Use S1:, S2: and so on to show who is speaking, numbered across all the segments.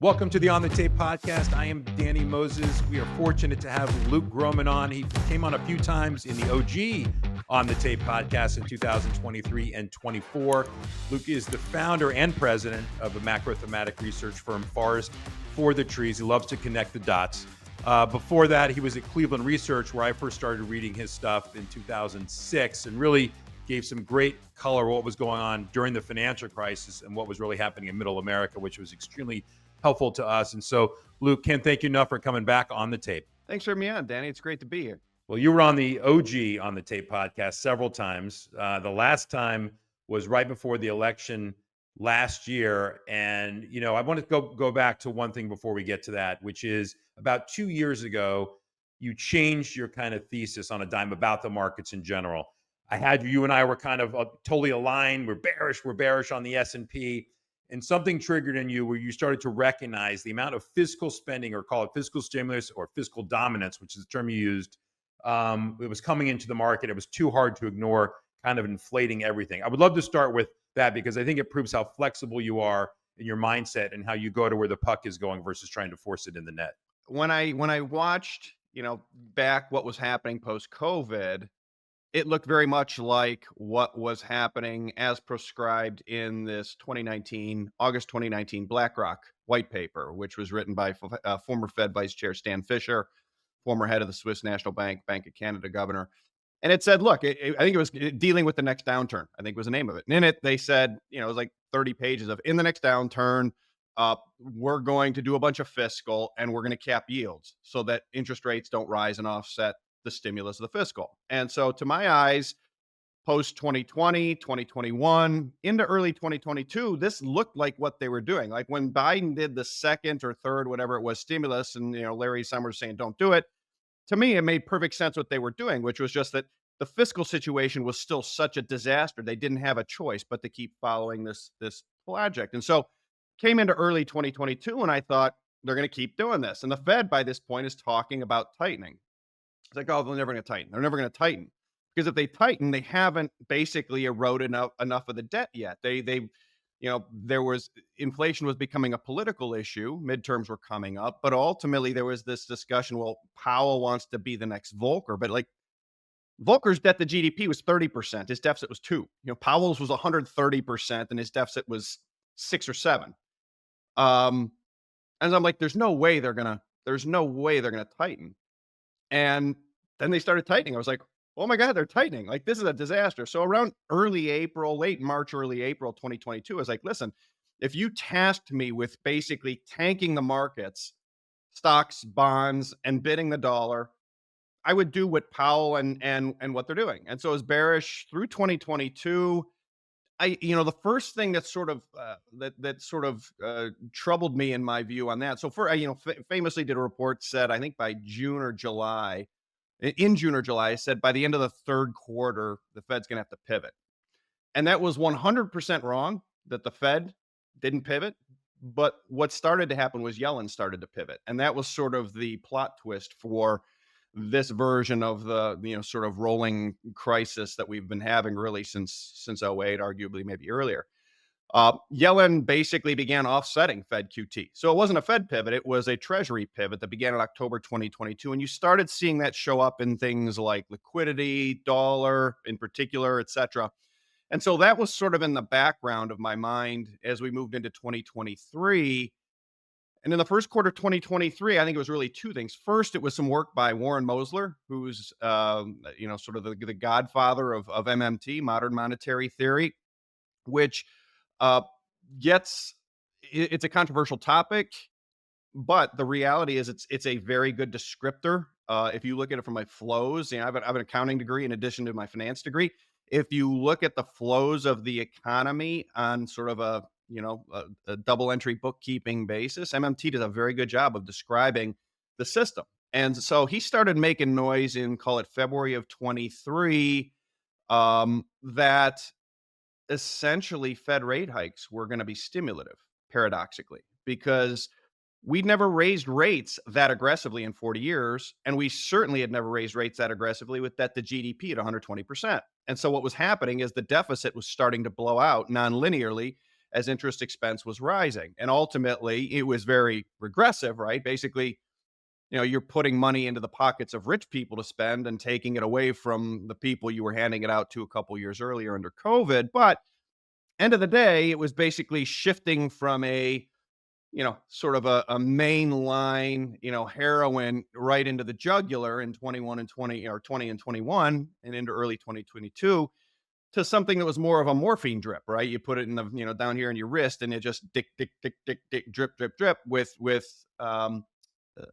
S1: Welcome to the On the Tape podcast. I am Danny Moses. We are fortunate to have Luke Gromen on. He came on a few times in the OG On the Tape podcast in 2023 and 24. Luke is the founder and president of a macro thematic research firm, Forest for the Trees. He loves to connect the dots. Before that, he was at Cleveland Research, where I first started reading his stuff in 2006 and really gave some great color what was going on during the financial crisis and what was really happening in middle America, which was extremely helpful to us. And so, Luke, can't thank you enough for coming back on the tape.
S2: Thanks for having me on, Danny. It's great to be here.
S1: Well, you were on the OG on the tape podcast several times. The last time was right before the election last year. And, you know, I want to go back to one thing before we get to that, which is about 2 years ago, you changed your kind of thesis on a dime about the markets in general. You and I were kind of totally aligned. We're bearish on the S&P. And something triggered in you where you started to recognize the amount of fiscal spending, or call it fiscal stimulus or fiscal dominance, which is the term you used. It was coming into the market. It was too hard to ignore, kind of inflating everything. I would love to start with that because I think it proves how flexible you are in your mindset and how you go to where the puck is going versus trying to force it in the net.
S2: When I watched, back what was happening post-COVID, it looked very much like what was happening as prescribed in this August 2019 BlackRock white paper, which was written by former Fed Vice Chair Stan Fischer, former head of the Swiss National Bank, Bank of Canada governor. And it said, look, I think it was dealing with the next downturn, I think was the name of it. And in it, they said, it was like 30 pages of in the next downturn, we're going to do a bunch of fiscal and we're going to cap yields so that interest rates don't rise and offset the stimulus of the fiscal. And so to my eyes, post 2020, 2021, into early 2022, this looked like what they were doing. Like when Biden did the second or third, whatever it was, stimulus, and Larry Summers saying, don't do it. To me, it made perfect sense what they were doing, which was just that the fiscal situation was still such a disaster. They didn't have a choice but to keep following this project. And so came into early 2022, and I thought they're going to keep doing this. And the Fed by this point is talking about tightening. It's like, oh, they're never going to tighten. They're never going to tighten because if they tighten, they haven't basically eroded enough of the debt yet. There was inflation was becoming a political issue. Midterms were coming up, but ultimately there was this discussion. Well, Powell wants to be the next Volcker, but like Volcker's debt to GDP was 30%. His deficit was 2. Powell's was 130%, and his deficit was 6 or 7. And I'm like, there's no way they're gonna tighten. And then they started tightening. I was like, oh my God, they're tightening. Like, this is a disaster. So around late March, early April 2022, I was like, listen, if you tasked me with basically tanking the markets, stocks, bonds, and bidding the dollar, I would do what Powell and what they're doing. And so it was bearish through 2022. The first thing that sort of troubled me in my view on that. So famously did a report said, I think by June or July, said by the end of the third quarter, the Fed's going to have to pivot. And that was 100% wrong that the Fed didn't pivot. But what started to happen was Yellen started to pivot. And that was sort of the plot twist for this version of the sort of rolling crisis that we've been having really since 08, arguably maybe earlier. Yellen basically began offsetting Fed QT. So it wasn't a Fed pivot, it was a Treasury pivot that began in October 2022. And you started seeing that show up in things like liquidity, dollar in particular, et cetera. And so that was sort of in the background of my mind as we moved into 2023. And in the first quarter of 2023, I think it was really two things. First, it was some work by Warren Mosler, who's sort of the godfather of MMT, modern monetary theory, which it's a controversial topic, but the reality is it's a very good descriptor. If you look at it from my flows, I have an accounting degree in addition to my finance degree. If you look at the flows of the economy on sort of a double entry bookkeeping basis, MMT does a very good job of describing the system. And so he started making noise in, call it February of 23, that essentially Fed rate hikes were going to be stimulative, paradoxically, because we'd never raised rates that aggressively in 40 years. And we certainly had never raised rates that aggressively with debt to GDP at 120%. And so what was happening is the deficit was starting to blow out non-linearly. as interest expense was rising. And ultimately, it was very regressive, right? Basically, you're putting money into the pockets of rich people to spend and taking it away from the people you were handing it out to a couple years earlier under COVID. But end of the day, it was basically shifting from a sort of a mainline, heroin right into the jugular in 21 and 20, or 20 and 21 and into early 2022, to something that was more of a morphine drip, right? You put it in the, down here in your wrist, and it just dick, dick, dick, dick, dick, drip, drip, drip um, uh,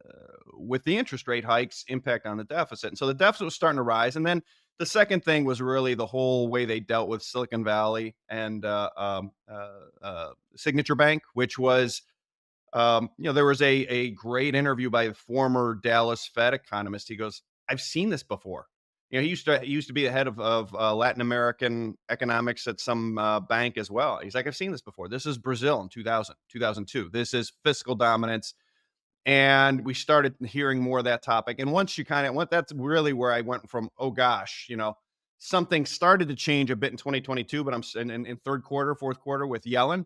S2: with the interest rate hikes impact on the deficit. And so the deficit was starting to rise. And then the second thing was really the whole way they dealt with Silicon Valley and Signature Bank, which was, there was a great interview by the former Dallas Fed economist. He goes, "I've seen this before." He used to be the head of Latin American economics at some bank as well. He's like, "I've seen this before. This is Brazil in 2000, 2002. This is fiscal dominance." And we started hearing more of that topic. And once you kind of went, that's really where I went from, oh gosh, something started to change a bit in 2022, but in third quarter, fourth quarter with Yellen.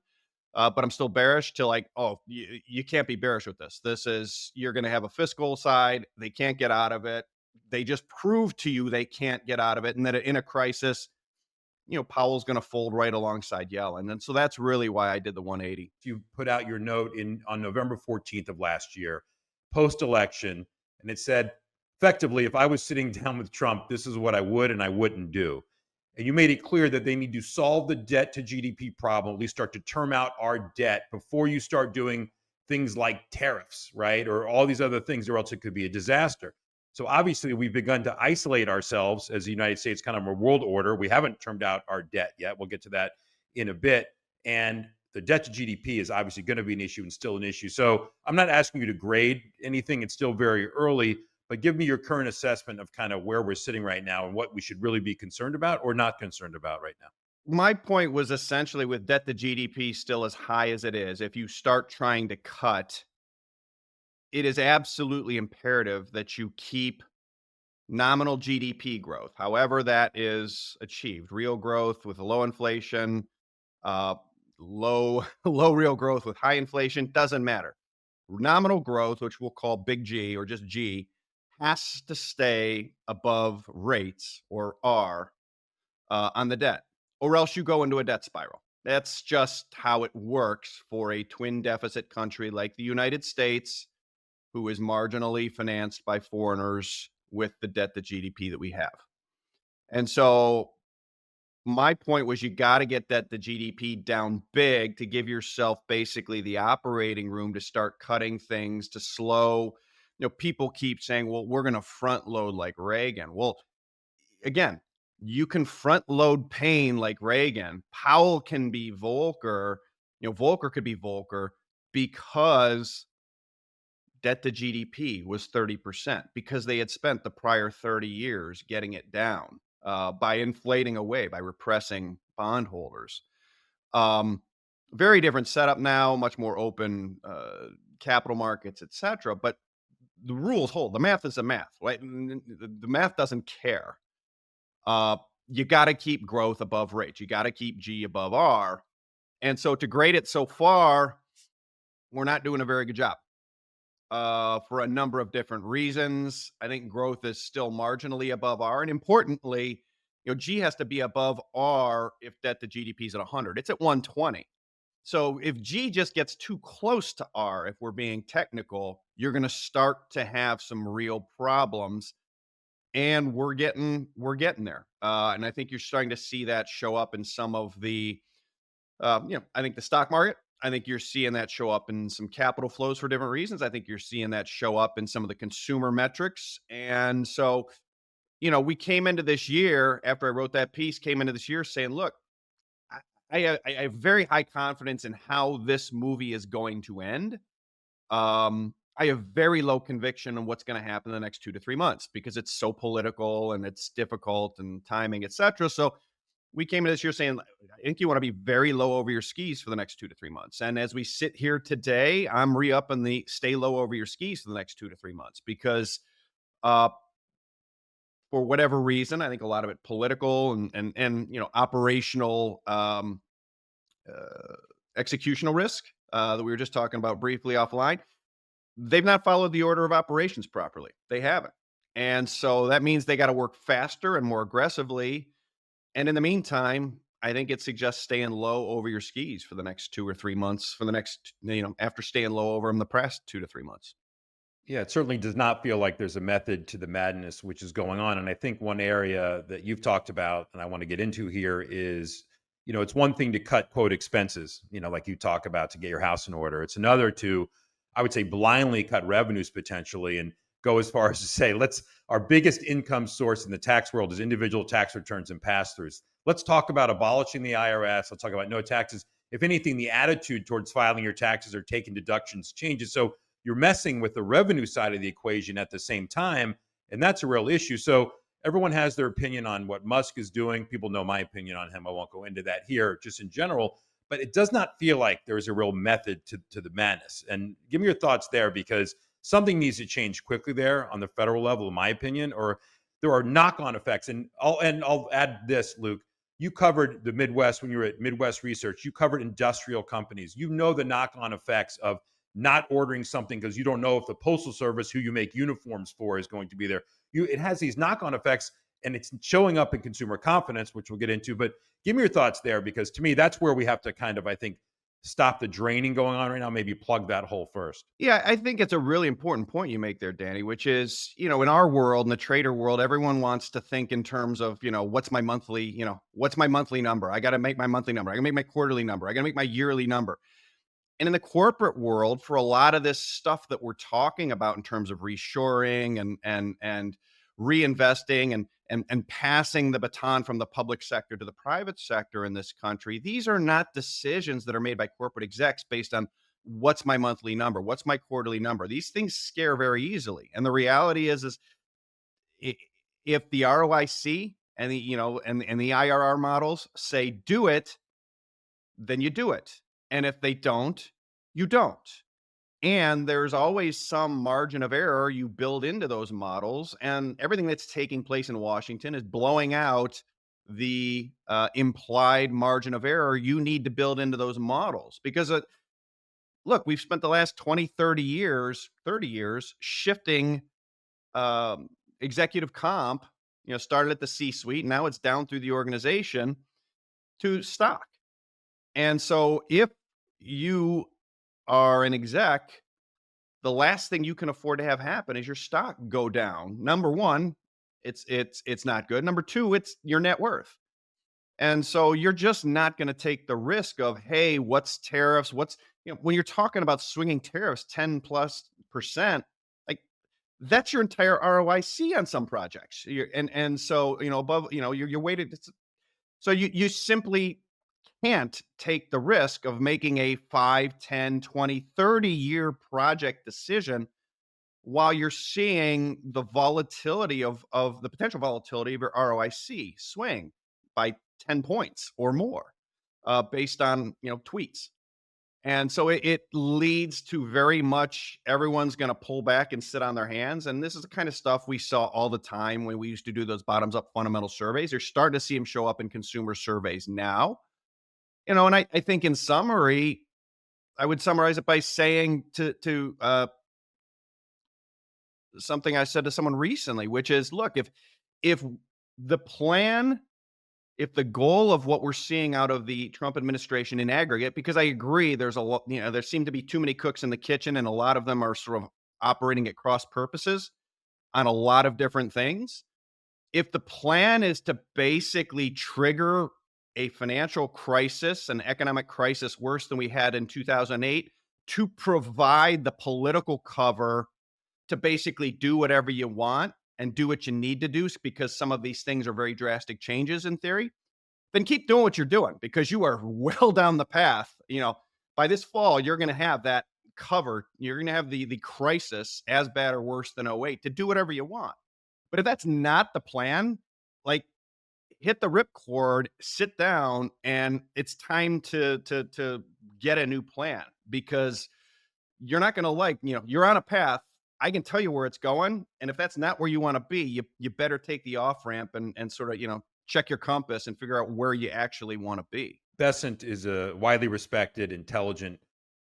S2: But I'm still bearish to like, oh, you can't be bearish with this. You're going to have a fiscal side. They can't get out of it. They just proved to you they can't get out of it. And that in a crisis, Powell's going to fold right alongside Yellen. And so that's really why I did the 180.
S1: You put out your note on November 14th of last year, post-election, and it said, effectively, if I was sitting down with Trump, this is what I would and I wouldn't do. And you made it clear that they need to solve the debt to GDP problem, at least start to term out our debt before you start doing things like tariffs, right? Or all these other things, or else it could be a disaster. So obviously, we've begun to isolate ourselves as the United States, kind of a world order. We haven't termed out our debt yet. We'll get to that in a bit. And the debt to GDP is obviously going to be an issue and still an issue. So I'm not asking you to grade anything. It's still very early, but give me your current assessment of kind of where we're sitting right now and what we should really be concerned about or not concerned about right now.
S2: My point was essentially, with debt to GDP still as high as it is, if you start trying to cut, it is absolutely imperative that you keep nominal GDP growth, however that is achieved, real growth with low inflation, uh, low low real growth with high inflation, doesn't matter. Nominal growth, which we'll call big G or just G, has to stay above rates, or R, on the debt, or else you go into a debt spiral. That's just how it works for a twin deficit country like the United States, who is marginally financed by foreigners with the debt to GDP that we have. And so my point was, you got to get that the GDP down big to give yourself basically the operating room to start cutting things to slow. People keep saying, well, we're going to front load like Reagan. Well, again, you can front load pain like Reagan. Powell can be Volcker. Volcker could be Volcker because debt to GDP was 30%, because they had spent the prior 30 years getting it down by inflating away, by repressing bondholders. Um, Very different setup now, much more open capital markets, etc. But the rules hold. The math is the math, right? The math doesn't care. Uh, you got to keep growth above rates. You got to keep G above R. And so to grade it so far, we're not doing a very good job for a number of different reasons. I think growth is still marginally above R. And importantly, G has to be above R if debt to GDP is at 100. It's at 120. So if G just gets too close to R, if we're being technical, you're going to start to have some real problems. And we're getting there. And I think you're starting to see that show up in some of the, I think the stock market. I think you're seeing that show up in some capital flows for different reasons. I think you're seeing that show up in some of the consumer metrics. And so, we came into this year, after I wrote that piece, came into this year saying, look, I have very high confidence in how this movie is going to end. I have very low conviction on what's going to happen in the next 2 to 3 months, because it's so political and it's difficult and timing, etc. So we came into this year saying, I think you want to be very low over your skis for the next 2 to 3 months. And as we sit here today, I'm re-upping the stay low over your skis for the next 2 to 3 months, because uh, for whatever reason, I think a lot of it political and operational uh, executional risk that we were just talking about briefly offline. They've not followed the order of operations properly. They haven't. And so that means they got to work faster and more aggressively. And in the meantime, I think it suggests staying low over your skis for the next 2 or 3 months, for the next, after staying low over them the past 2 to 3 months.
S1: Yeah, it certainly does not feel like there's a method to the madness which is going on. And I think one area that you've talked about and I want to get into here is, it's one thing to cut quote expenses, like you talk about to get your house in order. It's another to, I would say, blindly cut revenues potentially and go as far as to say, our biggest income source in the tax world is individual tax returns and pass throughs. Let's talk about abolishing the IRS. Let's talk about no taxes. If anything, the attitude towards filing your taxes or taking deductions changes. So you're messing with the revenue side of the equation at the same time. And that's a real issue. So everyone has their opinion on what Musk is doing. People know my opinion on him. I won't go into that here, just in general. But it does not feel like there's a real method to the madness. And give me your thoughts there, because something needs to change quickly there on the federal level, in my opinion, or there are knock-on effects. And I'll add this, Luke. You covered the Midwest when you were at Midwest Research. You covered industrial companies. You know the knock-on effects of not ordering something because you don't know if the postal service, who you make uniforms for, is going to be there. It has these knock-on effects, and it's showing up in consumer confidence, which we'll get into. But give me your thoughts there, because to me, that's where we have to kind of, I think, stop the draining going on right now. Maybe plug that hole first.
S2: Yeah, I think it's a really important point you make there, Danny, which is, in our world, in the trader world, everyone wants to think in terms of, what's my monthly number? I got to make my monthly number. I got to make my quarterly number. I got to make my yearly number. And in the corporate world, for a lot of this stuff that we're talking about in terms of reshoring and reinvesting and passing the baton from the public sector to the private sector in this country, these are not decisions that are made by corporate execs based on what's my monthly number, what's my quarterly number. These things scare very easily. And the reality is i- if the ROIC and and the IRR models say do it, then you do it. And if they don't, you don't. And there's always some margin of error you build into those models. And everything that's taking place in Washington is blowing out the implied margin of error you need to build into those models. Because look, we've spent the last 20, 30 years shifting executive comp, started at the C suite. Now it's down through the organization to stock. And so if you are an exec, the last thing you can afford to have happen is your stock go down. Number one, it's not good. Number two, it's your net worth. And so you're just not going to take the risk of, hey, what's tariffs? When you're talking about swinging tariffs 10 plus percent, like that's your entire ROIC on some projects. And so, above, you're weighted. So you simply can't take the risk of making a 5, 10, 20, 30-year project decision while you're seeing the volatility of the potential volatility of your ROIC swing by 10 points or more, based on, tweets. And so it leads to very much everyone's going to pull back and sit on their hands. And this is the kind of stuff we saw all the time when we used to do those bottoms up fundamental surveys. You're starting to see them show up in consumer surveys now. And I think in summary, I would summarize it by saying to something I said to someone recently, which is, look, if the plan, if the goal of what we're seeing out of the Trump administration in aggregate, because I agree, there's a lot, there seem to be too many cooks in the kitchen, and a lot of them are sort of operating at cross purposes on a lot of different things. If the plan is to basically trigger a financial crisis, an economic crisis worse than we had in 2008, to provide the political cover to basically do whatever you want and do what you need to do, because some of these things are very drastic changes in theory, then keep doing what you're doing, because you are well down the path. By this fall, you're going to have that cover. You're going to have the crisis as bad or worse than '08 to do whatever you want. But if that's not the plan, like, hit the ripcord, sit down, and it's time to get a new plan, because you're not going to you're on a path. I can tell you where it's going, and if that's not where you want to be, you better take the off ramp and sort of check your compass and figure out where you actually want to be.
S1: Besant is a widely respected, intelligent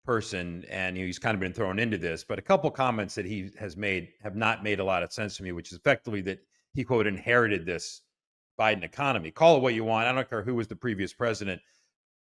S1: person, and he's kind of been thrown into this. But a couple comments that he has made have not made a lot of sense to me, which is effectively that he, quote, inherited this Biden economy. Call it what you want. I don't care who was the previous president.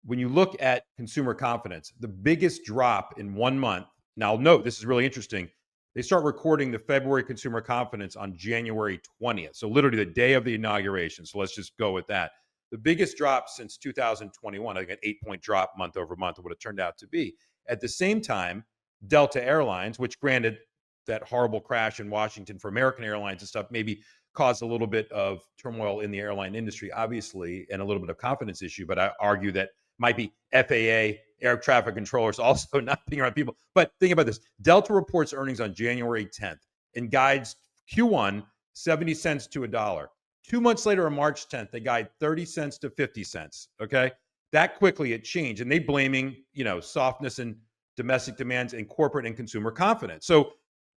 S1: When you look at consumer confidence, the biggest drop in 1 month. Now, note this is really interesting. They start recording the February consumer confidence on January 20th. So, literally the day of the inauguration. So, let's just go with that. The biggest drop since 2021, I think an 8-point drop month over month, would have turned out to be. At the same time, Delta Airlines, which granted that horrible crash in Washington for American Airlines and stuff, maybe caused a little bit of turmoil in the airline industry, obviously, and a little bit of confidence issue. But I argue that might be FAA, air traffic controllers also not being around people. But think about this. Delta reports earnings on January 10th and guides Q1 70 cents to a dollar. 2 months later on March 10th, they guide 30 cents to 50 cents. Okay. That quickly it changed. And they blaming, softness in domestic demands and corporate and consumer confidence. So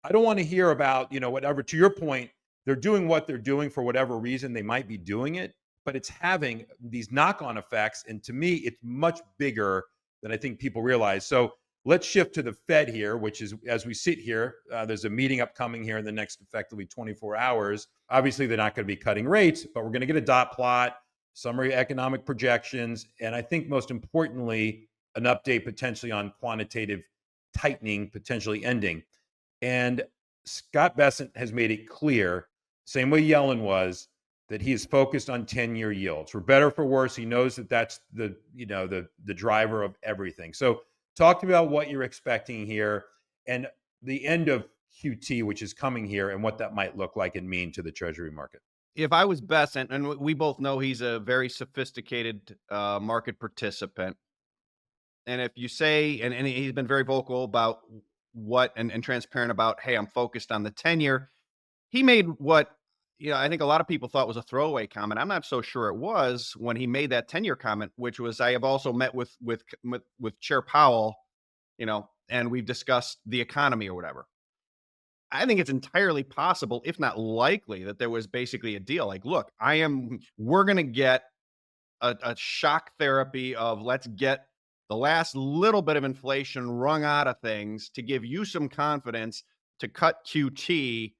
S1: I don't want to hear about, whatever. To your point, they're doing what they're doing for whatever reason they might be doing it, but it's having these knock-on effects. And to me, it's much bigger than I think people realize. So let's shift to the Fed here, which is, as we sit here, there's a meeting upcoming here in the next effectively 24 hours. Obviously, they're not going to be cutting rates, but we're going to get a dot plot, summary economic projections, and I think most importantly, an update potentially on quantitative tightening potentially ending. And Scott Bessent has made it clear, same way Yellen was, that he is focused on 10-year yields. For better or for worse, he knows that that's the driver of everything. So talk to me about what you're expecting here and the end of QT, which is coming here, and what that might look like and mean to the Treasury market.
S2: If I was Besant, and we both know he's a very sophisticated market participant, and if you say, and he's been very vocal about what and transparent about, hey, I'm focused on the 10-year. He made what I think a lot of people thought was a throwaway comment. I'm not so sure it was when he made that 10-year comment, which was, I have also met with Chair Powell, and we've discussed the economy or whatever. I think it's entirely possible, if not likely, that there was basically a deal. Like, look, we're going to get a shock therapy of, let's get the last little bit of inflation wrung out of things to give you some confidence to cut QT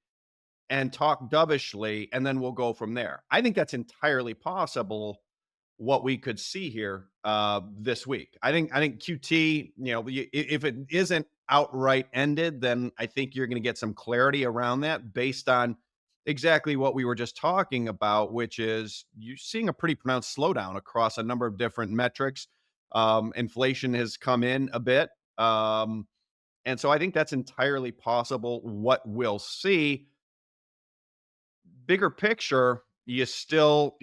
S2: and talk dovishly, and then we'll go from there. I think that's entirely possible, what we could see here this week. I think QT, if it isn't outright ended, then I think you're going to get some clarity around that based on exactly what we were just talking about, which is you're seeing a pretty pronounced slowdown across a number of different metrics. Inflation has come in a bit. And so I think that's entirely possible. What we'll see, bigger picture, you still,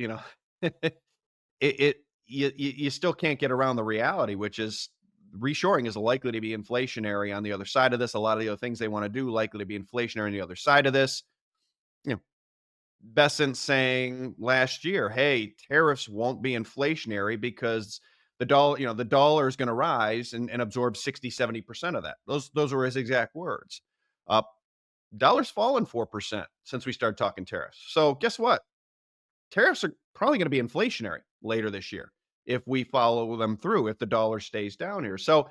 S2: you still can't get around the reality, which is reshoring is likely to be inflationary on the other side of this. A lot of the other things they want to do likely to be inflationary on the other side of this. Bessent saying last year, hey, tariffs won't be inflationary because the dollar is going to rise and absorb 60-70% of that. Those were his exact words. Dollar's fallen 4% since we started talking tariffs. So guess what? Tariffs are probably going to be inflationary later this year if we follow them through, if the dollar stays down here. So,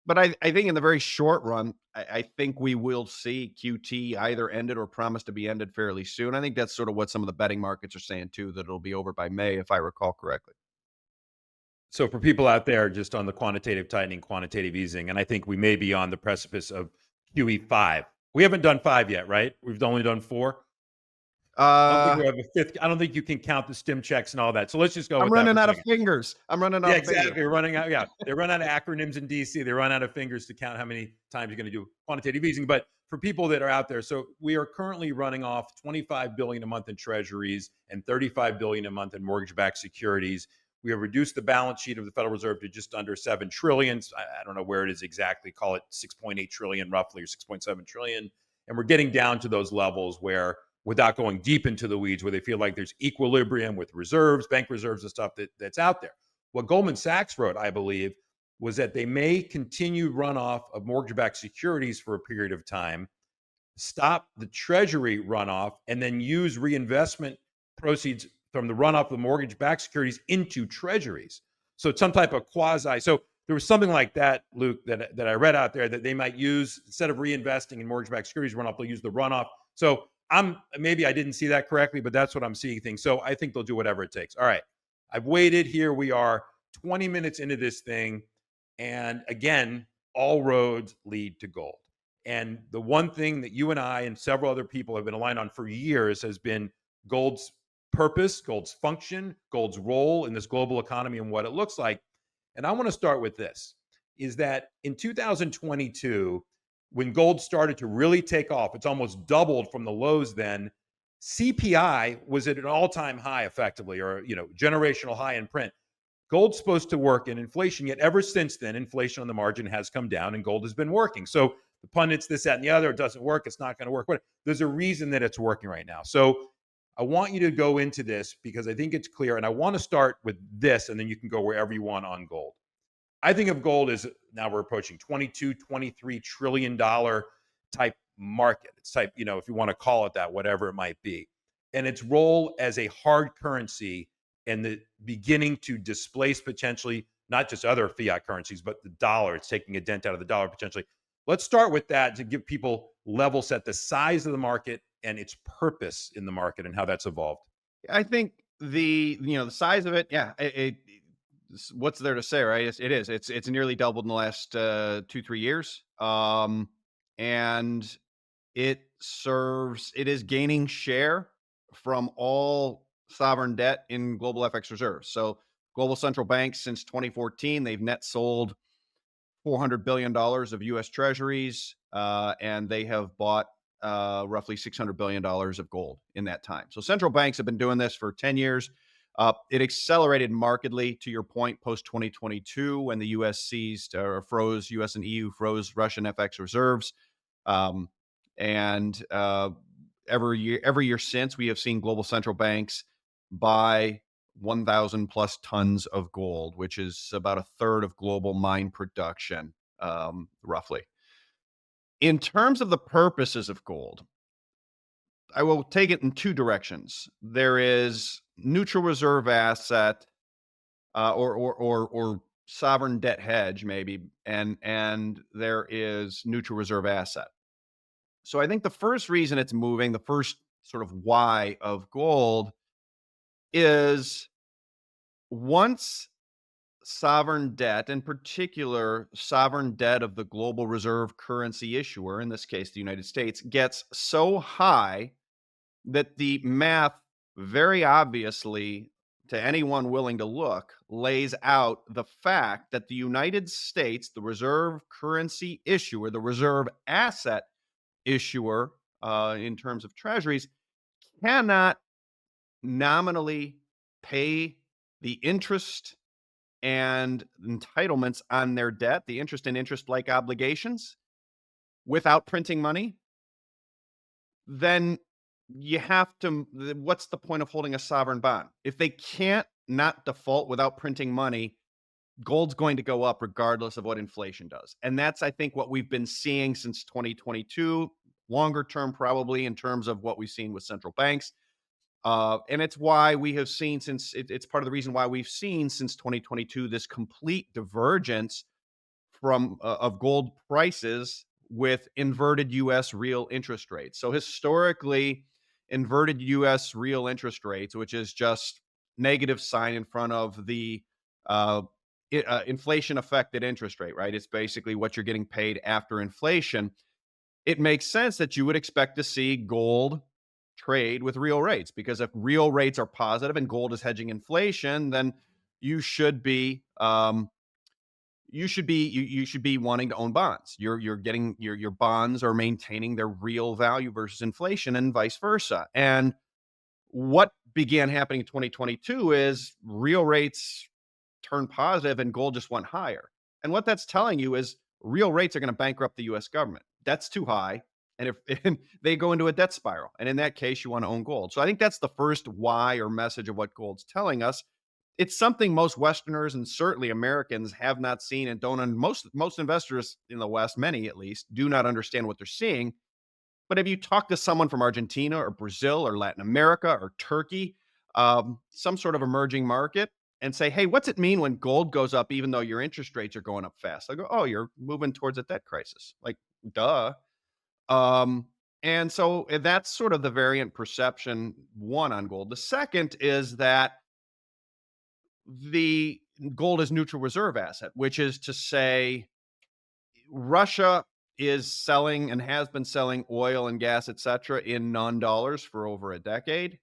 S2: but I think in the very short run, I think we will see QT either ended or promised to be ended fairly soon. I think that's sort of what some of the betting markets are saying too, that it'll be over by May, if I recall correctly.
S1: So for people out there just on the quantitative tightening, quantitative easing, and I think we may be on the precipice of QE5. We haven't done 5 yet, right? We've only done 4. I don't think we have a 5th. I don't think you can count the stim checks and all that. So let's just go
S2: I'm
S1: with that
S2: running
S1: for a
S2: out of
S1: second.
S2: fingers. I'm running out
S1: Yeah,
S2: of fingers.
S1: exactly. We're running out. Yeah, they run out of acronyms in DC. They run out of fingers to count how many times you're going to do quantitative easing. But for people that are out there, so we are currently running off $25 billion a month in treasuries and $35 billion a month in mortgage-backed securities. We have reduced the balance sheet of the Federal Reserve to just under $7 trillion. I don't know where it is exactly. Call it $6.8 trillion roughly, or $6.7 trillion. And we're getting down to those levels where, without going deep into the weeds, where they feel like there's equilibrium with reserves, bank reserves and stuff that's out there. What Goldman Sachs wrote, I believe, was that they may continue runoff of mortgage-backed securities for a period of time, stop the treasury runoff, and then use reinvestment proceeds from the runoff of mortgage-backed securities into treasuries. So it's some type of quasi. So there was something like that, Luke, that I read out there that they might use instead of reinvesting in mortgage-backed securities runoff, they'll use the runoff. So I'm maybe I didn't see that correctly, but that's what I'm seeing things. So I think they'll do whatever it takes. All right. I've waited. Here we are, 20 minutes into this thing. And again, all roads lead to gold. And the one thing that you and I and several other people have been aligned on for years has been gold's purpose, gold's function, gold's role in this global economy and what it looks like. And I want to start with this is that in 2022, when gold started to really take off, it's almost doubled from the lows then. CPI was at an all-time high effectively, or generational high in print. Gold's supposed to work in inflation, yet ever since then, inflation on the margin has come down and gold has been working. So the pundits, this, that, and the other, it doesn't work, it's not going to work. But there's a reason that it's working right now. So I want you to go into this because I think it's clear. And I want to start with this, and then you can go wherever you want on gold. I think of gold as now we're approaching 22, $23 trillion type market. It's type, if you want to call it that, whatever it might be. And its role as a hard currency and the beginning to displace potentially not just other fiat currencies, but the dollar. It's taking a dent out of the dollar potentially. Let's start with that to give people level set the size of the market and its purpose in the market and how that's evolved.
S2: I think the size of it, yeah, what's there to say, right? It's nearly doubled in the last 2-3 years, and it is gaining share from all sovereign debt in global FX reserves. So global central banks since 2014, they've net sold $400 billion of U.S. Treasuries, and they have bought roughly $600 billion of gold in that time. So central banks have been doing this for 10 years. It accelerated markedly, to your point, post 2022 when the U.S. seized or froze, U.S. and EU froze Russian FX reserves. And every year since, we have seen global central banks buy 1,000 plus tons of gold, which is about a third of global mine production, roughly. In terms of the purposes of gold, I will take it in two directions. There is neutral reserve asset, or sovereign debt hedge, maybe, and there is neutral reserve asset. So I think the first reason it's moving, the first sort of why of gold is once sovereign debt, in particular, sovereign debt of the global reserve currency issuer, in this case, the United States, gets so high that the math very obviously, to anyone willing to look, lays out the fact that the United States, the reserve currency issuer, the reserve asset issuer, in terms of treasuries, cannot nominally pay the interest and entitlements on their debt, the interest and interest like obligations, without printing money. Then you have to, what's the point of holding a sovereign bond? If they can't not default without printing money, gold's going to go up regardless of what inflation does. And that's, I think, what we've been seeing since 2022, longer term, probably, in terms of what we've seen with central banks. And it's why we have seen it's part of the reason why we've seen since 2022 this complete divergence from of gold prices with inverted U.S. real interest rates. So historically, inverted U.S. real interest rates, which is just negative sign in front of the inflation affected interest rate, right? It's basically what you're getting paid after inflation. It makes sense that you would expect to see gold trade with real rates, because if real rates are positive and gold is hedging inflation, then you should be you should be wanting to own bonds. You're getting your bonds are maintaining their real value versus inflation, and vice versa. And what began happening in 2022 is real rates turned positive and gold just went higher. And what that's telling you is real rates are going to bankrupt the US government. That's too high. And if and they go into a debt spiral, and in that case, you want to own gold. So I think that's the first why or message of what gold's telling us. It's something most Westerners and certainly Americans have not seen and don't. And most investors in the West, many at least, do not understand what they're seeing. But if you talk to someone from Argentina or Brazil or Latin America or Turkey, some sort of emerging market, and say, "Hey, what's it mean when gold goes up even though your interest rates are going up fast?" I go, "Oh, you're moving towards a debt crisis." Like, duh. Um, and so that's sort of the variant perception one on gold. The second is that the gold is neutral reserve asset, which is to say Russia is selling and has been selling oil and gas, et cetera, in non-dollars for over a decade.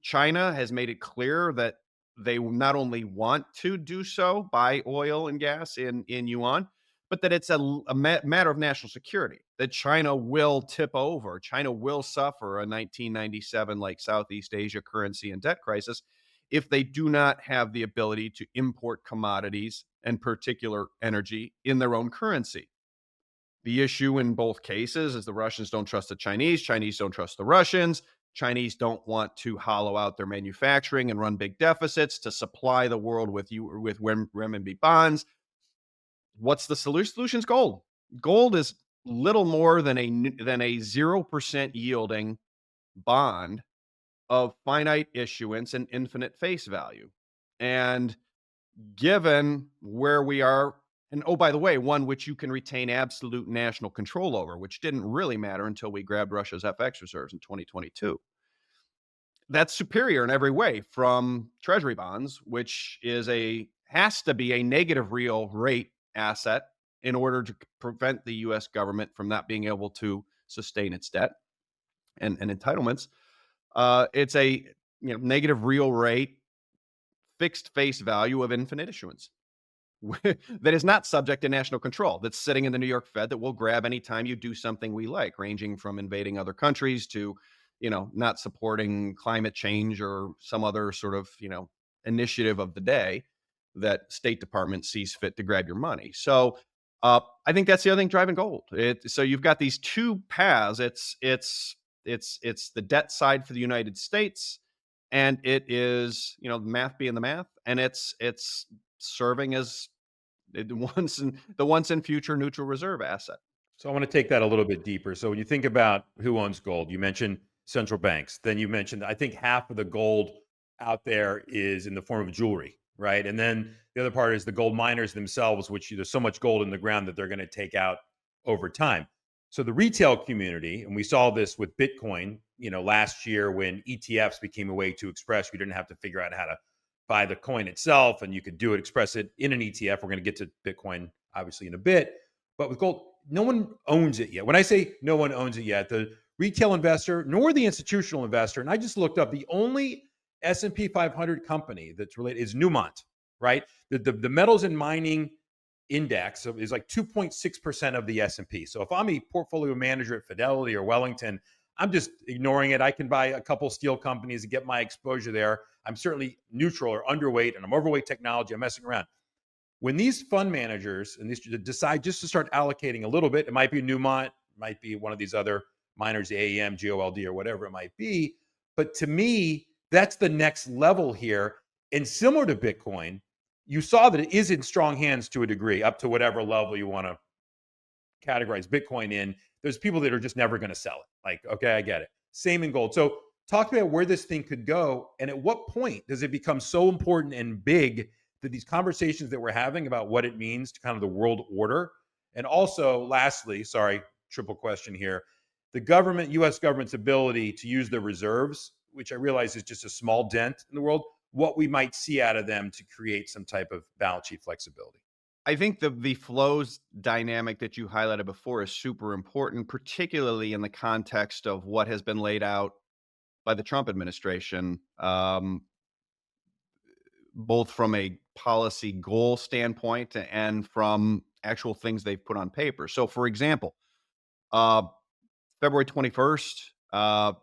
S2: China has made it clear that they not only want to do so, buy oil and gas in yuan, but that it's a matter of national security. That China will tip over, China will suffer a 1997 like Southeast Asia currency and debt crisis if they do not have the ability to import commodities and particular energy in their own currency. The issue in both cases is the Russians don't trust the Chinese, Chinese don't trust the Russians. Chinese don't want to hollow out their manufacturing and run big deficits to supply the world with renminbi bonds. What's the solution? Solution is gold. Gold is little more than a 0% yielding bond of finite issuance and infinite face value. And given where we are, and oh, by the way, one which you can retain absolute national control over, which didn't really matter until we grabbed Russia's FX reserves in 2022. That's superior in every way from treasury bonds, which has to be a negative real rate asset in order to prevent the US government from not being able to sustain its debt and entitlements. It's a negative real rate, fixed face value of infinite issuance that is not subject to national control, that's sitting in the New York Fed that will grab anytime you do something we like, ranging from invading other countries to, not supporting climate change or some other sort of, initiative of the day that State Department sees fit to grab your money. So I think that's the other thing driving gold. So you've got these two paths. It's the debt side for the United States, and it is math being the math, and it's serving as the once and future neutral reserve asset.
S1: So I want to take that a little bit deeper. So when you think about who owns gold, you mentioned central banks. Then you mentioned I think half of the gold out there is in the form of jewelry, right? And then the other part is the gold miners themselves, which there's so much gold in the ground that they're going to take out over time. So the retail community, and we saw this with Bitcoin, last year when ETFs became a way to express, you didn't have to figure out how to buy the coin itself, and you could do it, express it in an ETF. We're going to get to Bitcoin obviously in a bit, but with gold, no one owns it yet. When I say no one owns it yet, the retail investor nor the institutional investor, and I just looked up, the only S&P 500 company that's related is Newmont, right? The metals and mining index is like 2.6% of the S&P. So if I'm a portfolio manager at Fidelity or Wellington, I'm just ignoring it. I can buy a couple steel companies to get my exposure there. I'm certainly neutral or underweight, and I'm overweight technology. I'm messing around. When these fund managers and these decide just to start allocating a little bit, it might be Newmont, might be one of these other miners, AAM, GOLD, or whatever it might be. But to me, that's the next level here. And similar to Bitcoin, you saw that it is in strong hands to a degree, up to whatever level you want to categorize Bitcoin in. There's people that are just never going to sell it. Like, okay, I get it. Same in gold. So talk about where this thing could go. And at what point does it become so important and big that these conversations that we're having about what it means to kind of the world order? And also, lastly, sorry, triple question here, the government, US government's ability to use their reserves, which I realize is just a small dent in the world, what we might see out of them to create some type of balance sheet flexibility.
S2: I think the flows dynamic that you highlighted before is super important, particularly in the context of what has been laid out by the Trump administration, both from a policy goal standpoint and from actual things they've put on paper. So, for example, uh, February 21st,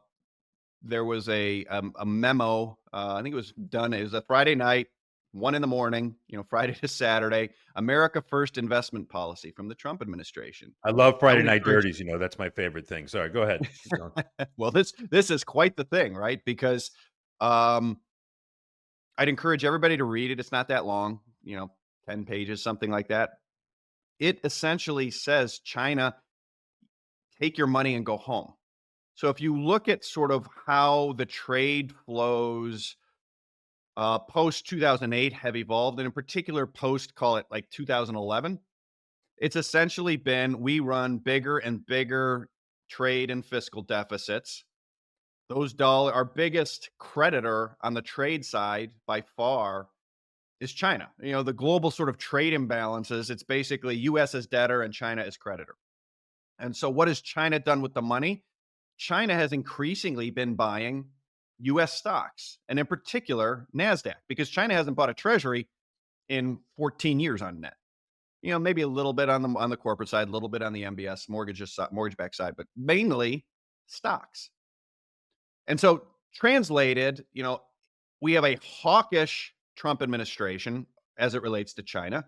S2: there was a memo. I think it was done. It was a Friday night, 1 in the morning. Friday to Saturday. America First investment policy from the Trump administration.
S1: I love
S2: I
S1: Friday
S2: would
S1: Night
S2: encourage.
S1: Dirties. That's my favorite thing. Sorry, go ahead. Keep going.
S2: Well, this is quite the thing, right? Because um, I'd encourage everybody to read it. It's not that long. 10 pages, something like that. It essentially says China, take your money and go home. So if you look at sort of how the trade flows Post 2008 have evolved, and in particular, post call it like 2011. It's essentially been we run bigger and bigger trade and fiscal deficits. Our biggest creditor on the trade side by far is China. The global sort of trade imbalances, it's basically US as debtor and China as creditor. And so what has China done with the money? China has increasingly been buying US stocks, and in particular Nasdaq, because China hasn't bought a treasury in 14 years on net. Maybe a little bit on the corporate side, a little bit on the MBS mortgage back side, but mainly stocks. And so translated, we have a hawkish Trump administration as it relates to China.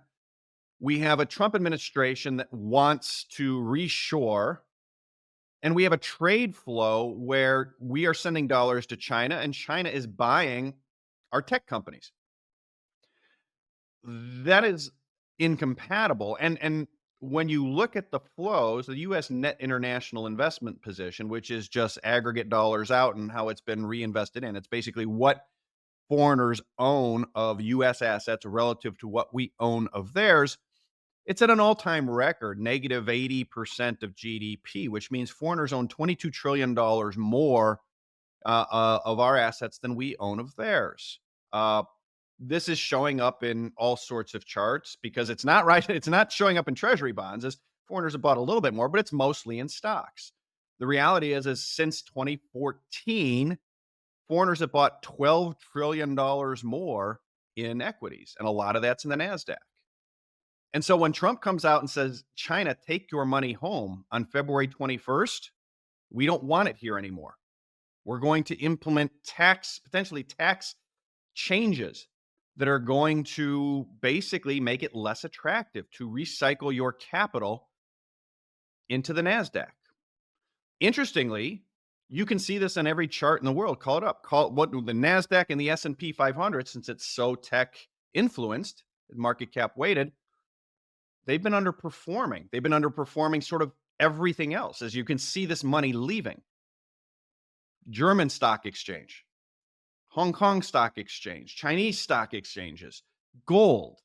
S2: We have a Trump administration that wants to reshore, and we have a trade flow where we are sending dollars to China and China is buying our tech companies. That is incompatible. And when you look at the flows, the US net international investment position, which is just aggregate dollars out and how it's been reinvested in, it's basically what foreigners own of US assets relative to what we own of theirs. It's at an all-time record, negative 80% of GDP, which means foreigners own $22 trillion more of our assets than we own of theirs. This is showing up in all sorts of charts because it's not right. It's not showing up in treasury bonds as foreigners have bought a little bit more, but it's mostly in stocks. The reality is since 2014, foreigners have bought $12 trillion more in equities, and a lot of that's in the NASDAQ. And so when Trump comes out and says, China, take your money home on February 21st, we don't want it here anymore. We're going to implement potentially tax changes that are going to basically make it less attractive to recycle your capital into the NASDAQ. Interestingly, you can see this on every chart in the world. Call it up. Call it what the NASDAQ and the S&P 500, since it's so tech influenced, market cap weighted, they've been underperforming. They've been underperforming sort of everything else. As you can see this money leaving. German stock exchange, Hong Kong stock exchange, Chinese stock exchanges, gold.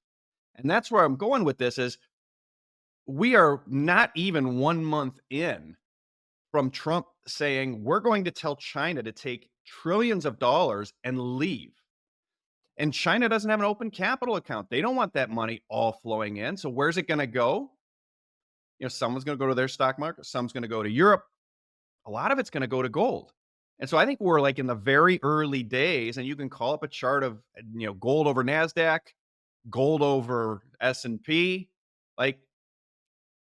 S2: And that's where I'm going with this is we are not even 1 month in from Trump saying we're going to tell China to take trillions of dollars and leave. And China doesn't have an open capital account. They don't want that money all flowing in. So where's it going to go? Someone's going to go to their stock market. Some's going to go to Europe. A lot of it's going to go to gold. And so I think we're like in the very early days, and you can call up a chart of, gold over NASDAQ, gold over S&P. Like,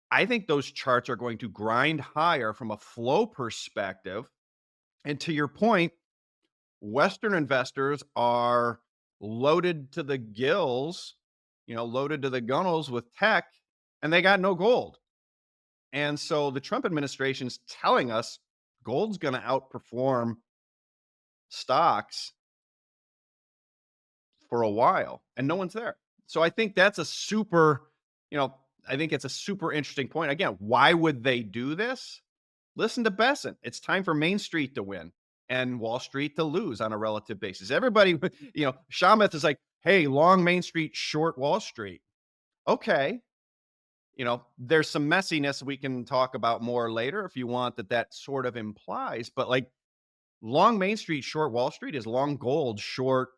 S2: I think those charts are going to grind higher from a flow perspective. And to your point, Western investors are loaded to the gills, loaded to the gunnels with tech, and they got no gold. And so the Trump administration's telling us gold's going to outperform stocks for a while, and no one's there. So I think that's a super, I think it's a super interesting point. Again, why would they do this? Listen to Besant. It's time for Main Street to win and Wall Street to lose on a relative basis. Everybody, Shamath is like, hey, long Main Street, short Wall Street. Okay. There's some messiness we can talk about more later if you want that sort of implies, but like long Main Street, short Wall Street is long gold, short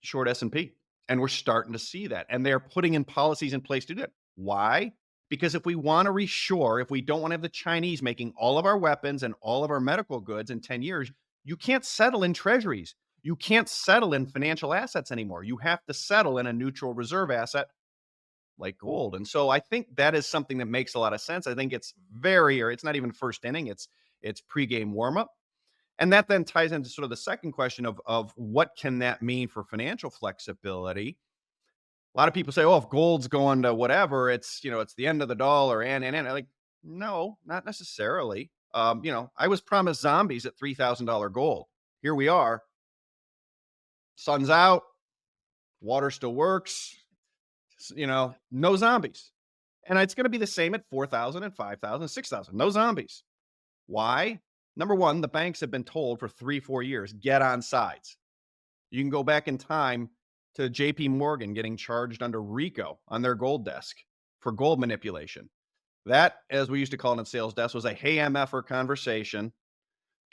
S2: S&P. And we're starting to see that. And they're putting in policies in place to do it. Why? Because if we want to reshore, if we don't want to have the Chinese making all of our weapons and all of our medical goods in 10 years, you can't settle in treasuries. You can't settle in financial assets anymore. You have to settle in a neutral reserve asset like gold. And so I think that is something that makes a lot of sense. I think it's it's not even first inning, it's pregame warm-up. And that then ties into sort of the second question of what can that mean for financial flexibility? A lot of people say, oh, if gold's going to whatever, it's the end of the dollar and like, no, not necessarily. I was promised zombies at $3,000 gold. Here we are. Sun's out, water still works, no zombies. And it's going to be the same at 4,000 and 5,000, 6,000, no zombies. Why? Number one, the banks have been told for 3-4 years, get on sides. You can go back in time to JP Morgan getting charged under RICO on their gold desk for gold manipulation. That, as we used to call it in sales desk, was a hey MFer conversation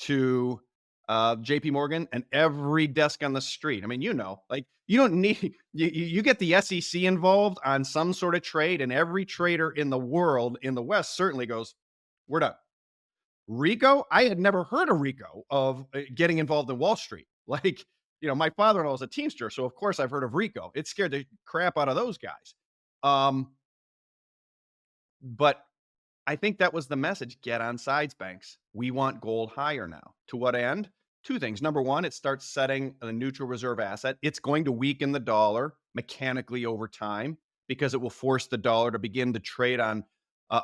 S2: to JP Morgan and every desk on the street. I mean, like you don't need you get the SEC involved on some sort of trade, and every trader in the world in the West certainly goes, "We're done." Rico, I had never heard of Rico of getting involved in Wall Street. Like, my father-in-law is a Teamster, so of course I've heard of Rico. It scared the crap out of those guys. Um, but I think that was the message. Get on sides, banks. We want gold higher now. To what end? Two things. Number one, it starts setting a neutral reserve asset. It's going to weaken the dollar mechanically over time because it will force the dollar to begin to trade on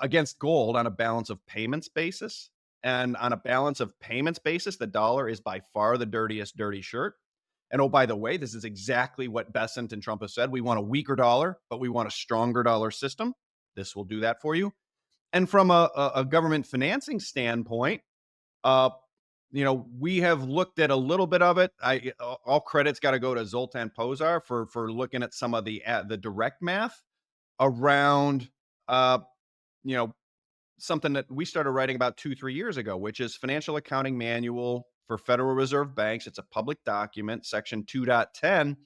S2: against gold on a balance of payments basis. And on a balance of payments basis, the dollar is by far the dirtiest dirty shirt. And oh, by the way, this is exactly what Besant and Trump have said. We want a weaker dollar, but we want a stronger dollar system. This will do that for you. And from a government financing standpoint, uh, we have looked at a little bit of it. All credit's got to go to Zoltan Pozar for looking at some of the direct math around uh, you know something that we started writing about 2-3 years ago, which is Financial Accounting Manual for Federal Reserve Banks. It's a public document, Section 2.10.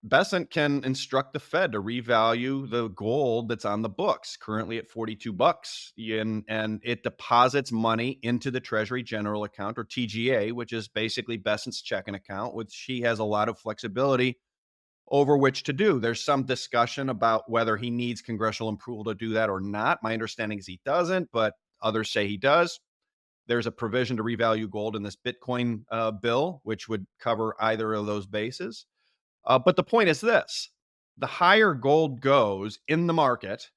S2: Besant can instruct the Fed to revalue the gold that's on the books, currently at $42, and it deposits money into the Treasury General Account, or TGA, which is basically Besant's checking account, which he has a lot of flexibility over which to do. There's some discussion about whether he needs congressional approval to do that or not. My understanding is he doesn't, but others say he does. There's a provision to revalue gold in this Bitcoin bill, which would cover either of those bases. But the point is this: the higher gold goes in the market,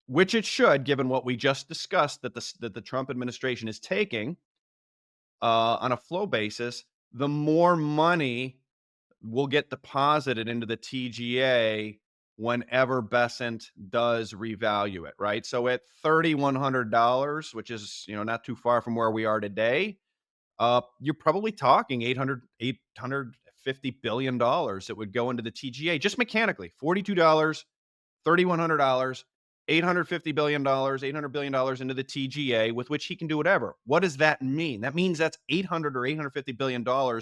S2: which it should, given what we just discussed that the Trump administration is taking on a flow basis, the more money will get deposited into the TGA whenever Besant does revalue it, right? So at $3,100, which is not too far from where we are today, you're probably talking $850 billion that would go into the TGA just mechanically. $42, $3,100, $850 billion, $800 billion into the TGA, with which he can do whatever. What does that mean? That means that's 800 or $850 billion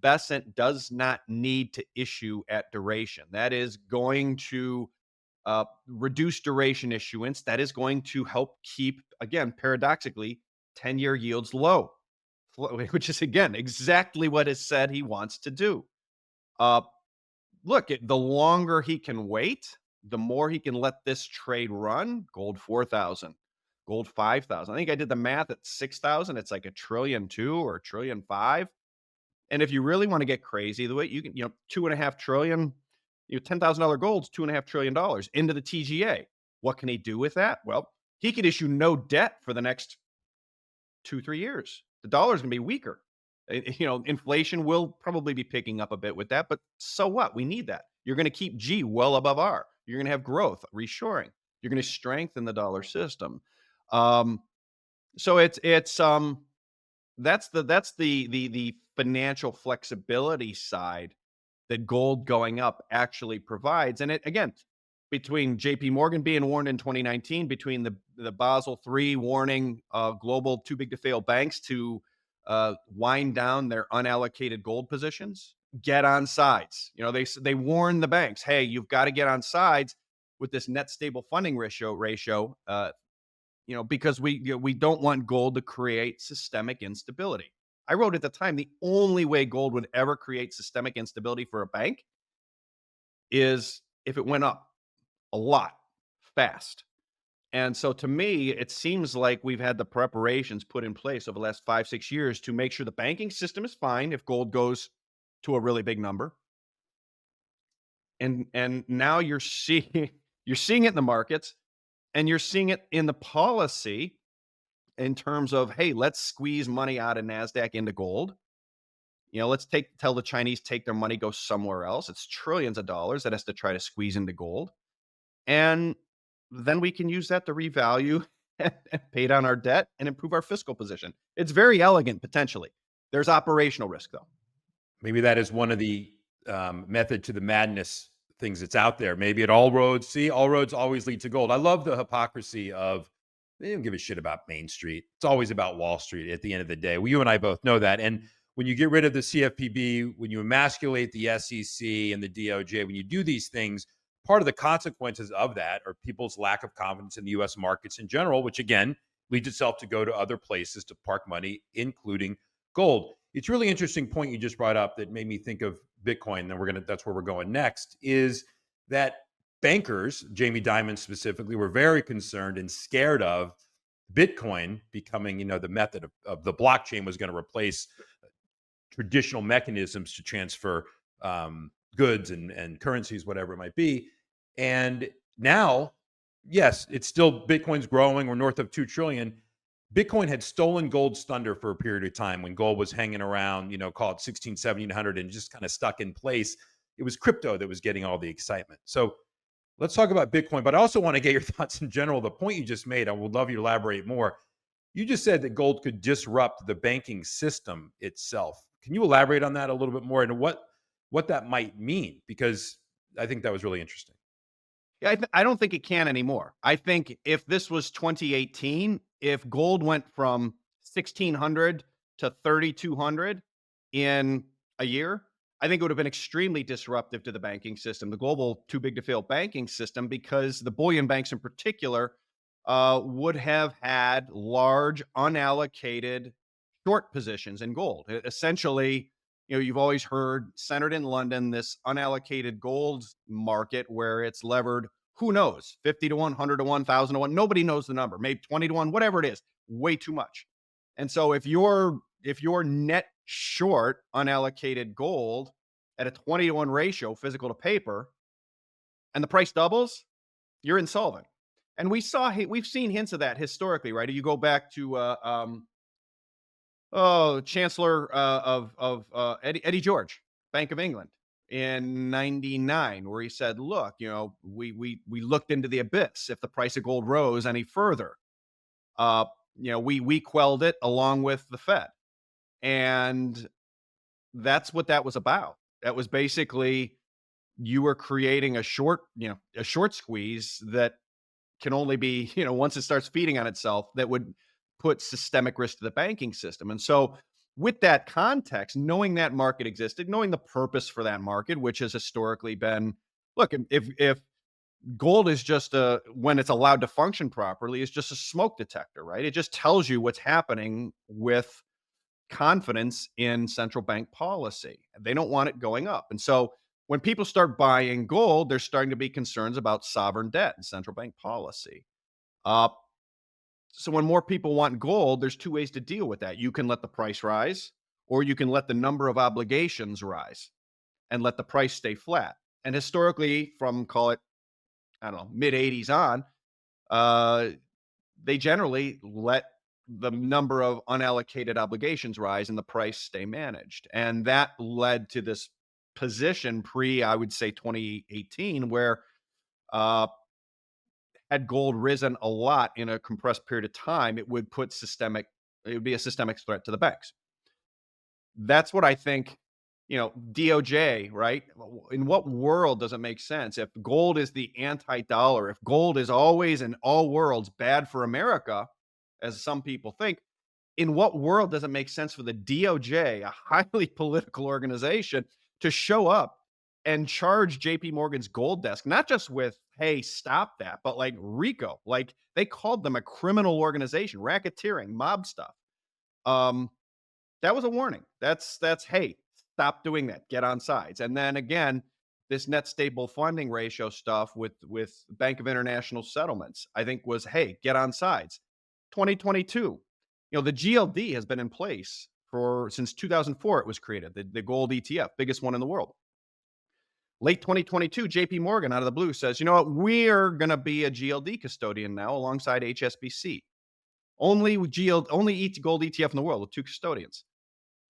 S2: Besant does not need to issue at duration. That is going to reduce duration issuance. That is going to help keep, again, paradoxically, 10-year yields low, which is, again, exactly what is said he wants to do. Look, the longer he can wait, the more he can let this trade run. Gold 4,000, gold 5,000. I think I did the math at 6,000. It's like $1.2 trillion or $1.5 trillion. And if you really want to get crazy, the way you can, 2.5 trillion, $10,000 gold's $2.5 trillion into the TGA. What can he do with that? Well, he could issue no debt for the next 2-3 years. The dollar's going to be weaker. Inflation will probably be picking up a bit with that, but so what? We need that. You're going to keep G well above R. You're going to have growth, reshoring. You're going to strengthen the dollar system. So it's that's the financial flexibility side that gold going up actually provides. And it, again, between JP Morgan being warned in 2019, between the Basel III warning global too big to fail banks to wind down their unallocated gold positions, get on sides. They warn the banks, hey, you've got to get on sides with this net stable funding ratio, because we don't want gold to create systemic instability. I wrote at the time, the only way gold would ever create systemic instability for a bank is if it went up a lot fast. And so to me, it seems like we've had the preparations put in place over the last 5-6 years to make sure the banking system is fine if gold goes to a really big number. And now you're seeing it in the markets, and you're seeing it in the policy in terms of, hey, let's squeeze money out of NASDAQ into gold. Let's tell the Chinese take their money, go somewhere else. It's trillions of dollars that has to try to squeeze into gold. And then we can use that to revalue and pay down our debt and improve our fiscal position. It's very elegant, potentially. There's operational risk, though.
S1: Maybe that is one of the method to the madness things that's out there. Maybe at all roads, see, all roads always lead to gold. I love the hypocrisy of they don't give a shit about Main Street. It's always about Wall Street at the end of the day. Well, you and I both know that. And when you get rid of the CFPB, when you emasculate the SEC and the DOJ, when you do these things, part of the consequences of that are people's lack of confidence in the US markets in general, which again leads itself to go to other places to park money, including gold. It's really interesting point you just brought up that made me think of Bitcoin. And that's where we're going next, is that bankers, Jamie Dimon specifically, were very concerned and scared of Bitcoin becoming, the method of the blockchain was going to replace traditional mechanisms to transfer goods and currencies, whatever it might be. And now, yes, it's still Bitcoin's growing. We're north of 2 trillion. Bitcoin had stolen gold's thunder for a period of time when gold was hanging around, call it 16, 1700 and just kind of stuck in place. It was crypto that was getting all the excitement. So let's talk about Bitcoin, but I also want to get your thoughts in general. The point you just made, I would love you to elaborate more. You just said that gold could disrupt the banking system itself. Can you elaborate on that a little bit more and what that might mean? Because I think that was really interesting.
S2: Yeah, I don't think it can anymore. I think if this was 2018, if gold went from 1,600 to 3,200 in a year, I think it would have been extremely disruptive to the banking system, the global too big to fail banking system, because the bullion banks in particular would have had large unallocated short positions in gold. Essentially, you've always heard centered in London, this unallocated gold market where it's levered, who knows, 50 to 1, 100 to 1, 1,000 to 1. Nobody knows the number, maybe 20 to 1, whatever it is, way too much. And so if you're net short unallocated gold at a 20 to 1 ratio, physical to paper, and the price doubles, you're insolvent. And we've seen hints of that historically, right? You go back to Chancellor Eddie George, Bank of England in '99, where he said, "Look, we looked into the abyss. If the price of gold rose any further, uh, we quelled it along with the Fed." And that's what that was about. That was basically you were creating a short squeeze that can only be, once it starts feeding on itself, that would put systemic risk to the banking system. And so, with that context, knowing that market existed, knowing the purpose for that market, which has historically been, look, if gold is just a when it's allowed to function properly, is just a smoke detector, right? It just tells you what's happening with confidence in central bank policy. They don't want it going up. And so when people start buying gold, there's starting to be concerns about sovereign debt and central bank policy. Uh, so when more people want gold, there's two ways to deal with that. You can let the price rise, or you can let the number of obligations rise and let the price stay flat. And historically, from call it, I don't know, mid 80s on, uh, they generally let the number of unallocated obligations rise and the price stay managed. And that led to this position I would say 2018, where uh, had gold risen a lot in a compressed period of time, it would be a systemic threat to the banks. That's what I think, DOJ, right? In what world does it make sense? If gold is the anti dollar, if gold is always in all worlds bad for America, as some people think, in what world does it make sense for the DOJ, a highly political organization, to show up and charge JP Morgan's gold desk, not just with, hey, stop that, but like RICO? Like they called them a criminal organization, racketeering, mob stuff. Um, that was a warning. That's hey, stop doing that. Get on sides. And then again, this net stable funding ratio stuff with Bank of International Settlements, I think was, hey, get on sides. 2022, the GLD has been in place for since 2004. It was created, the gold ETF, biggest one in the world. Late 2022, JP Morgan out of the blue says, you know what, we're going to be a GLD custodian now alongside HSBC. Only gold ETF in the world with two custodians.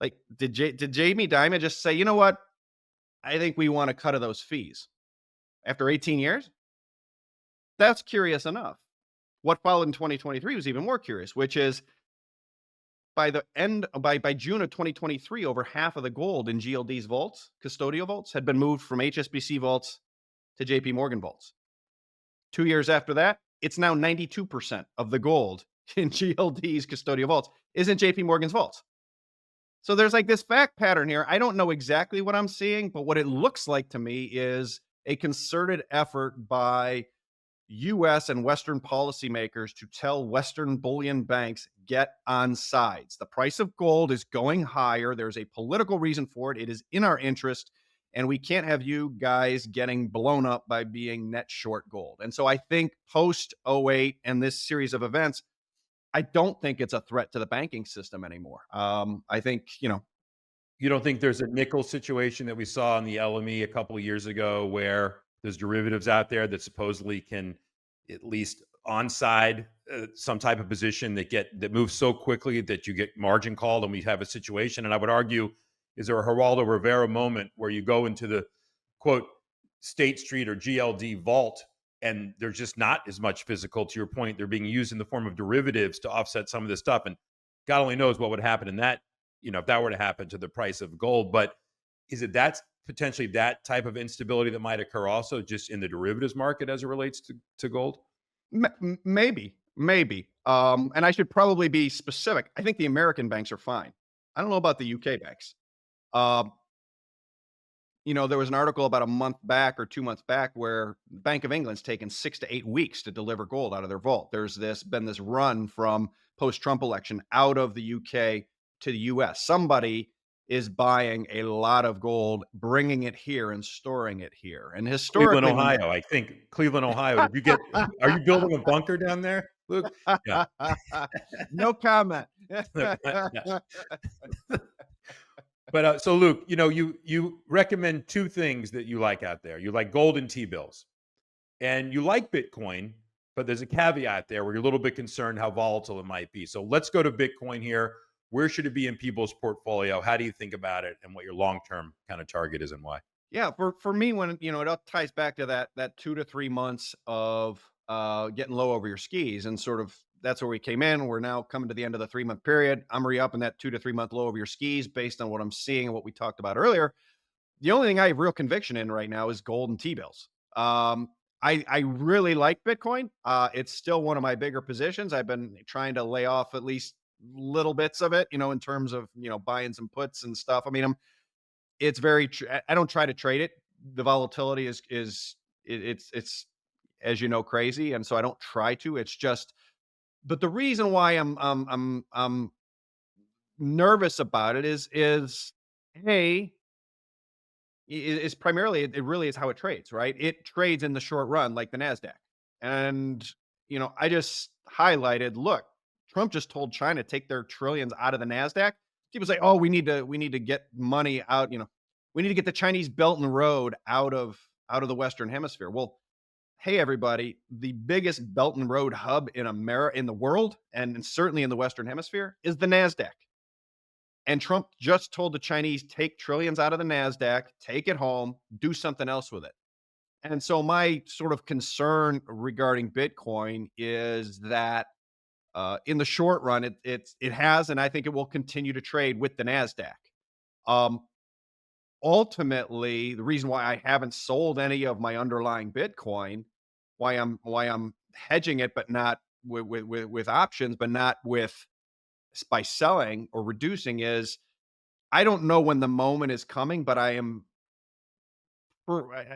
S2: Like, did Jamie Dimon just say, you know what? I think we want a cut of those fees after 18 years? That's curious enough. What followed in 2023 was even more curious, which is by the end by June of 2023, over half of the gold in GLD's vaults, custodial vaults, had been moved from HSBC vaults to JP Morgan vaults. 2 years after that, it's now 92% of the gold in GLD's custodial vaults is in JP Morgan's vaults. So there's like this fact pattern here. I don't know exactly what I'm seeing, but what it looks like to me is a concerted effort by US and Western policymakers to tell Western bullion banks, get on sides. The price of gold is going higher. There's a political reason for it. It is in our interest. And we can't have you guys getting blown up by being net short gold. And so I think post '08 and this series of events, I don't think it's a threat to the banking system anymore. I think,
S1: You don't think there's a nickel situation that we saw in the LME a couple of years ago where there's derivatives out there that supposedly can at least onside some type of position that moves so quickly that you get margin called, and we have a situation. And I would argue, is there a Geraldo Rivera moment where you go into the quote State Street or GLD vault and there's just not as much physical? To your point, they're being used in the form of derivatives to offset some of this stuff, and God only knows what would happen in that, if that were to happen to the price of gold. But is it that potentially that type of instability that might occur also just in the derivatives market as it relates to gold?
S2: maybe. And I should probably be specific. I think the American banks are fine. I don't know about the UK banks. Um, there was an article about a month back or 2 months back where Bank of England's taken 6 to 8 weeks to deliver gold out of their vault. There's been this run from post-Trump election out of the UK to the US. Somebody is buying a lot of gold, bringing it here and storing it here. And
S1: Cleveland,
S2: historically, when
S1: Ohio. I think Cleveland, Ohio. Did you get? Are you building a bunker down there, Luke? Yeah.
S2: no comment.
S1: Yeah. But so, Luke, you recommend two things that you like out there. You like gold and T-bills, and you like Bitcoin, but there's a caveat there where you're a little bit concerned how volatile it might be. So let's go to Bitcoin here. Where should it be in people's portfolio? How do you think about it, and what your long-term kind of target is, and why?
S2: Yeah, for me, when it all ties back to that 2 to 3 months of getting low over your skis, and sort of that's where we came in. We're now coming to the end of the 3 month period. I'm re-upping that 2 to 3 month low over your skis based on what I'm seeing and what we talked about earlier. The only thing I have real conviction in right now is gold and T-bills. I really like Bitcoin. It's still one of my bigger positions. I've been trying to lay off at least little bits of it, in terms of buying some puts and stuff. I mean, it's very. I don't try to trade it. The volatility it's as crazy, and so I don't try to. It's just. But the reason why I'm nervous about it is a is primarily it really is how it trades, right? It trades in the short run like the Nasdaq, and I just highlighted. Look, Trump just told China to take their trillions out of the Nasdaq. People say, "Oh, we need to get money out." We need to get the Chinese Belt and Road out of the Western Hemisphere. Well, hey everybody, the biggest Belt and Road hub in America, in the world, and certainly in the Western Hemisphere, is the Nasdaq. And Trump just told the Chinese, take trillions out of the Nasdaq, take it home, do something else with it. And so my sort of concern regarding Bitcoin is that in the short run, it has, and I think it will continue to trade with the Nasdaq. Um, Ultimately, the reason why I haven't sold any of my underlying Bitcoin, why I'm hedging it, but not with options, but not by selling or reducing, is I don't know when the moment is coming, but I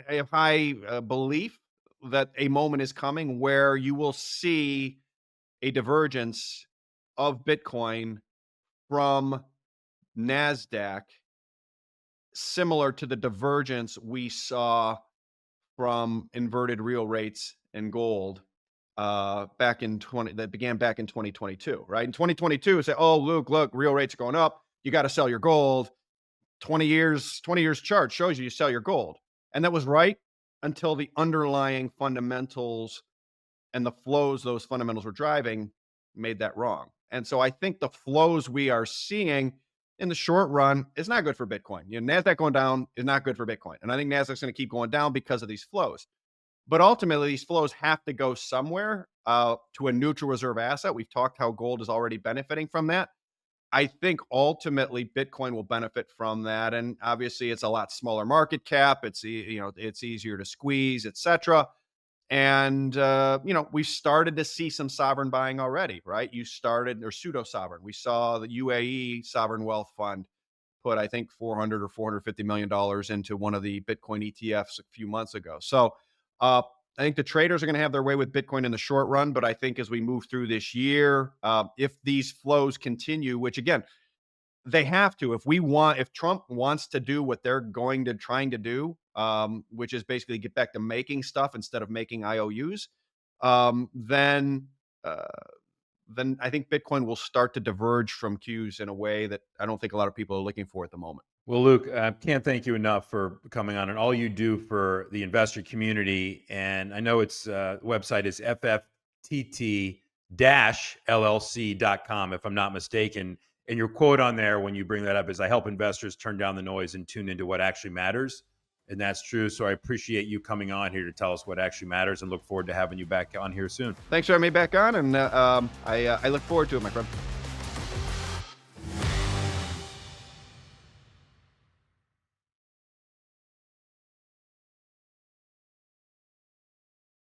S2: have high belief that a moment is coming where you will see a divergence of Bitcoin from Nasdaq, similar to the divergence we saw from inverted real rates and gold that began back in 2022, right? In 2022, say, oh, Luke, look, real rates are going up. You got to sell your gold. 20 years chart shows you sell your gold. And that was right until the underlying fundamentals and the flows those fundamentals were driving made that wrong. And so I think the flows we are seeing in the short run is not good for Bitcoin. Nasdaq going down is not good for Bitcoin. And I think Nasdaq's going to keep going down because of these flows. But ultimately, these flows have to go somewhere to a neutral reserve asset. We've talked how gold is already benefiting from that. I think ultimately Bitcoin will benefit from that, and obviously it's a lot smaller market cap. It's easier to squeeze, etc. And we started to see some sovereign buying already, right? You started or pseudo sovereign. We saw the UAE sovereign wealth fund put, I think, 400 or 450 million dollars into one of the Bitcoin ETFs a few months ago. So I think the traders are going to have their way with Bitcoin in the short run, but I think as we move through this year, if these flows continue, which again they have to, if Trump wants to do what they're going to trying to do, which is basically get back to making stuff instead of making IOUs, um, then uh, then I think Bitcoin will start to diverge from Qs in a way that I don't think a lot of people are looking for at the moment.
S1: Well, Luke, I can't thank you enough for coming on and all you do for the investor community. And I know its website is FFTT-LLC.com, if I'm not mistaken. And your quote on there when you bring that up is, I help investors turn down the noise and tune into what actually matters. And that's true. So I appreciate you coming on here to tell us what actually matters, and look forward to having you back on here soon.
S2: Thanks for having me back on, and I look forward to it, my friend.